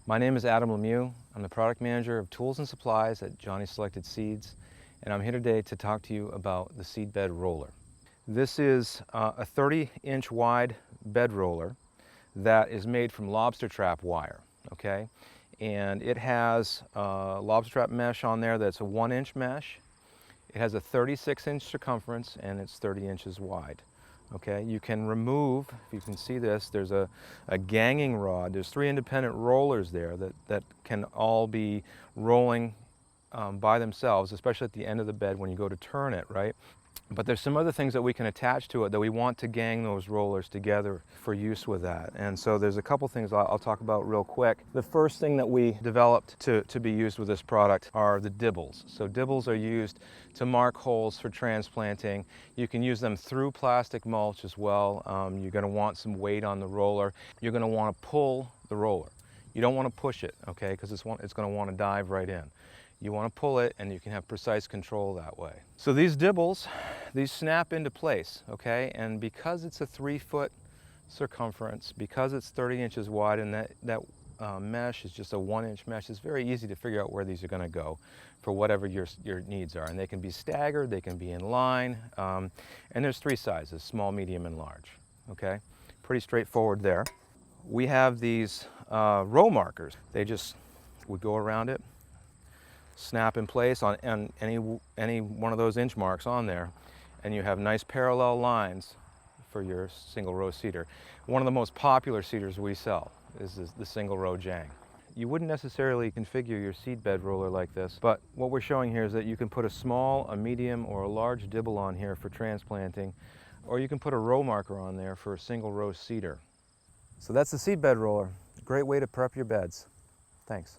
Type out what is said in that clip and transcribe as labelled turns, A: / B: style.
A: My name is Adam Lemieux. I'm the product manager of tools and supplies at Johnny Selected Seeds, and I'm here today to talk to you about the Seedbed Roller. This is a 30-inch wide bed roller that is made from lobster trap wire, okay? And it has lobster trap mesh on there that's a 1-inch mesh. It has a 36-inch circumference and it's 30 inches wide. Okay, you can remove, if you can see this, there's a ganging rod. There's 3 independent rollers there that can all be rolling by themselves, especially at the end of the bed when you go to turn it, right? But there's some other things that we can attach to it that we want to gang those rollers together for use with that. And so there's a couple things I'll talk about real quick. The first thing that we developed to be used with this product are the Dibbles. So Dibbles are used to mark holes for transplanting. You can use them through plastic mulch as well. You're going to want some weight on the roller. You're going to want to pull the roller. You don't want to push it, okay, because it's going to want to dive right in. You want to pull it and you can have precise control that way. So these Dibbles, these snap into place, okay? And because it's a 3-foot circumference, because it's 30 inches wide and that mesh is just a 1-inch mesh, it's very easy to figure out where these are going to go for whatever your needs are. And they can be staggered, they can be in line, and there's 3 sizes, small, medium, and large, okay? Pretty straightforward there. We have these row markers. They just would go around it, snap in place on any one of those inch marks on there, and you have nice parallel lines for your single row seeder. One of the most popular seeders we sell is the single row jang. You wouldn't necessarily configure your seed bed roller like this, but what we're showing here is that you can put a small, a medium, or a large dibble on here for transplanting, or you can put a row marker on there for a single row seeder. So that's the seed bed roller. Great way to prep your beds. Thanks.